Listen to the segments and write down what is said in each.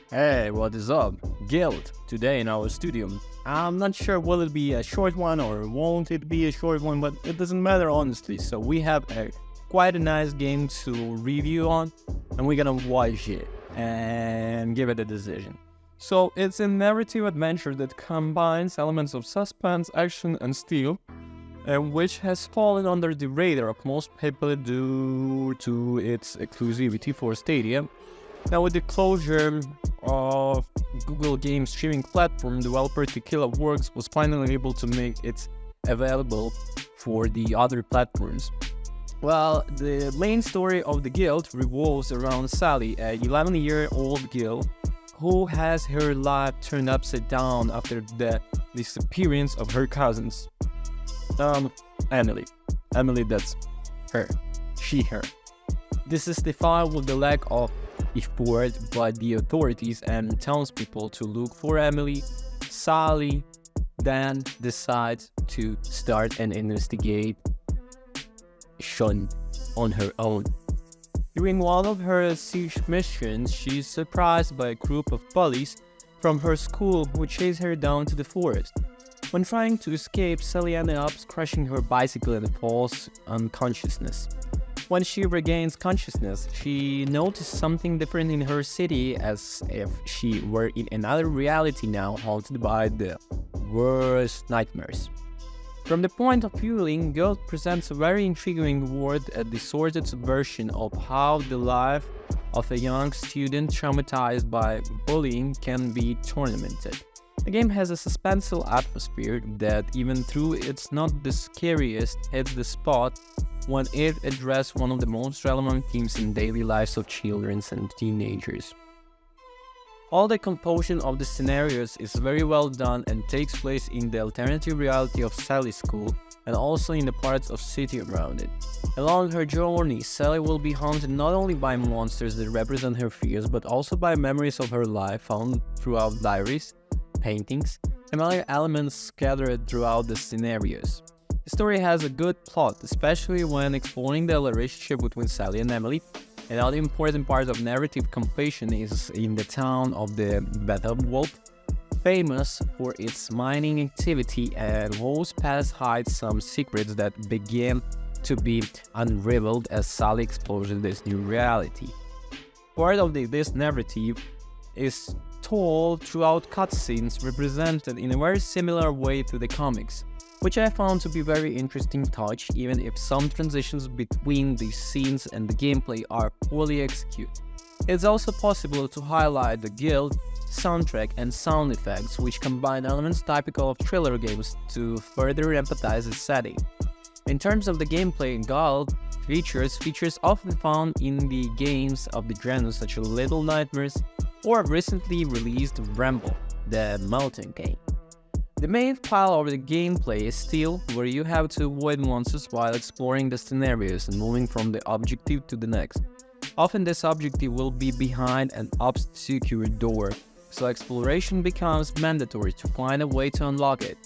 Hey, what is up? GYLT, today in our studio. I'm not sure will it be a short one or won't it be a short one, but it doesn't matter honestly. So we have quite a nice game to review on, and we're gonna watch it and give it a decision. So it's a narrative adventure that combines elements of suspense, action, and steel, and which has fallen under the radar of most people due to its exclusivity for Stadia. Now, with the closure of Google Game streaming platform, developer Tequila Works was finally able to make it available for the other platforms. Well, the main story of the GYLT revolves around Sally, a 11-year-old girl who has her life turned upside down after the disappearance of her cousins. Emily. Emily, that's her. Her. This is defined with the lack of effort by the authorities and townspeople to look for Emily. Sally then decides to start an investigation on her own. During one of her siege missions, she is surprised by a group of bullies from her school who chase her down to the forest. When trying to escape, Sally ends up crashing her bicycle and falls unconsciousness. When she regains consciousness, she notices something different in her city, as if she were in another reality now, haunted by the worst nightmares. From the point of viewing, GYLT presents a very intriguing world, a distorted version of how the life of a young student traumatized by bullying can be tormented. The game has a suspenseful atmosphere that, even though it's not the scariest, hits the spot when it addresses one of the most relevant themes in daily lives of children and teenagers. All the composition of the scenarios is very well done and takes place in the alternative reality of Sally's school and also in the parts of city around it. Along her journey, Sally will be haunted not only by monsters that represent her fears, but also by memories of her life found throughout diaries, paintings, and other elements scattered throughout the scenarios. The story has a good plot, especially when exploring the relationship between Sally and Emily. Another important part of narrative completion is in the town of the Wolf, famous for its mining activity and whose past hides some secrets that begin to be unraveled as Sally explores this new reality. Part of this narrative is told throughout cutscenes represented in a very similar way to the comics, which I found to be very interesting touch, even if some transitions between the scenes and the gameplay are poorly executed. It's also possible to highlight the GYLT soundtrack and sound effects, which combine elements typical of thriller games to further empathize the setting. In terms of the gameplay, GYLT features often found in the games of the genre such as Little Nightmares or recently released Bramble, the melting game. The main part of the gameplay is steel, where you have to avoid monsters while exploring the scenarios and moving from the objective to the next. Often this objective will be behind an obscure door, so exploration becomes mandatory to find a way to unlock it,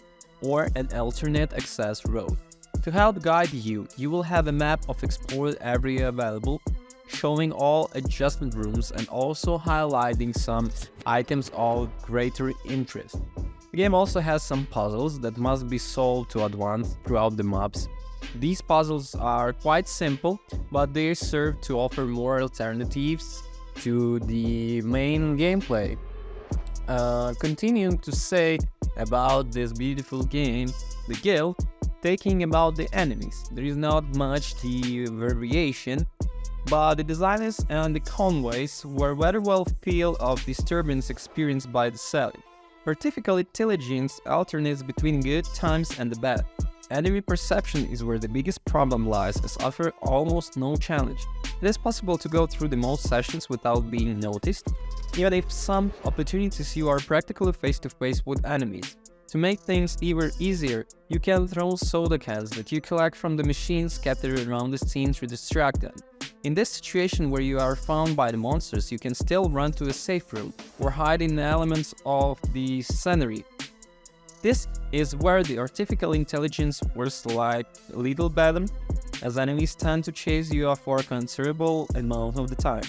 or an alternate access road. To help guide you, you will have a map of explored area available, showing all adjustment rooms and also highlighting some items of greater interest. The game also has some puzzles that must be solved to advance throughout the maps. These puzzles are quite simple, but they serve to offer more alternatives to the main gameplay. Continuing to say about this beautiful game, the GYLT, taking about the enemies. There is not much the variation, but the designers and the convoys were very well feel of disturbance experienced by the Sally. Artificial intelligence alternates between good times and the bad. Enemy perception is where the biggest problem lies, as offer almost no challenge. It is possible to go through the most sessions without being noticed, even if some opportunities you are practically face to face with enemies. To make things even easier, you can throw soda cans that you collect from the machines scattered around the scene to distract them. In this situation where you are found by the monsters, you can still run to a safe room or hide in elements of the scenery. This is where the artificial intelligence works like a little better, as enemies tend to chase you for a considerable amount of the time.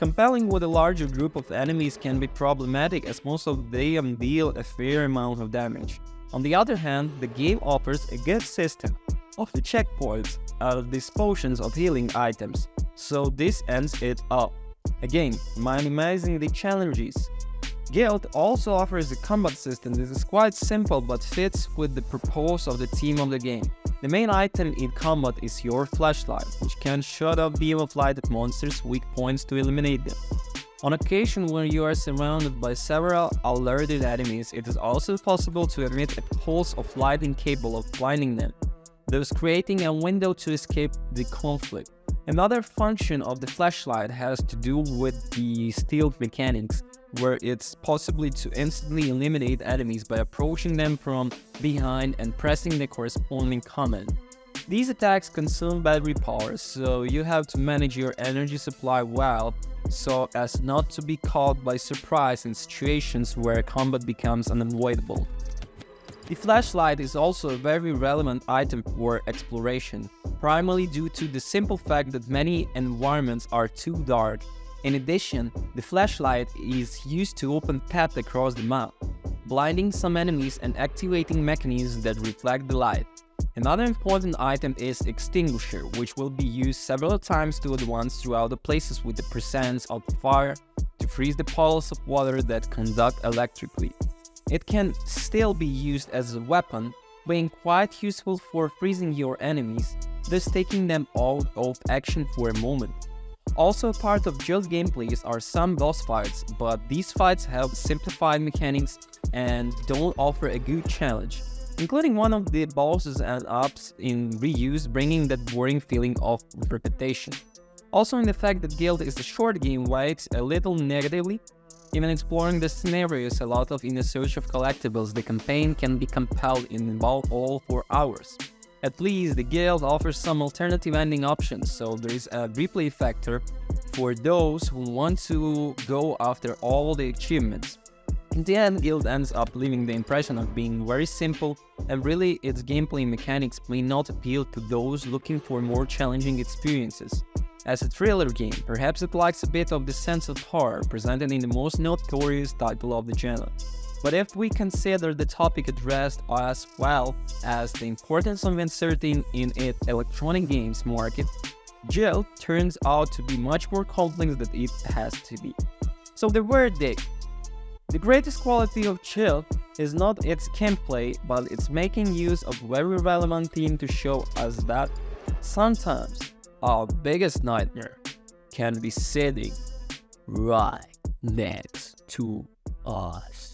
Compelling with a larger group of enemies can be problematic as most of them deal a fair amount of damage. On the other hand, the game offers a good system of the checkpoints and these potions of healing items, so this ends it up. Again, minimizing the challenges. GYLT also offers a combat system that is quite simple but fits with the purpose of the theme of the game. The main item in combat is your flashlight, which can shoot a beam of light at monsters' weak points to eliminate them. On occasion when you are surrounded by several alerted enemies, it is also possible to emit a pulse of light incapable of blinding them, thus creating a window to escape the conflict. Another function of the flashlight has to do with the stealth mechanics, where it's possible to instantly eliminate enemies by approaching them from behind and pressing the corresponding command. These attacks consume battery power, so you have to manage your energy supply well so as not to be caught by surprise in situations where combat becomes unavoidable. The flashlight is also a very relevant item for exploration, primarily due to the simple fact that many environments are too dark. In addition, the flashlight is used to open paths across the map, blinding some enemies and activating mechanisms that reflect the light. Another important item is extinguisher, which will be used several times to advance throughout the places with the presence of fire to freeze the puddles of water that conduct electrically. It can still be used as a weapon, being quite useful for freezing your enemies, thus taking them out of action for a moment. Also a part of GYLT gameplays are some boss fights, but these fights have simplified mechanics and don't offer a good challenge, including one of the bosses and ups in reuse, bringing that boring feeling of repetition. Also in the fact that GYLT is a short game weighs a little negatively. Even exploring the scenarios a lot of in the search of collectibles, the campaign can be compelled in about all 4 hours. At least the GYLT offers some alternative ending options, so there is a replay factor for those who want to go after all the achievements. In the end, GYLT ends up leaving the impression of being very simple, and really its gameplay mechanics may not appeal to those looking for more challenging experiences. As a thriller game, perhaps it lacks a bit of the sense of horror presented in the most notorious title of the genre. But if we consider the topic addressed as well as the importance of inserting in it electronic games market, GYLT turns out to be much more complex than it has to be. So the verdict: the greatest quality of GYLT is not its gameplay, but its making use of very relevant theme to show us that sometimes our biggest nightmare can be sitting right next to us.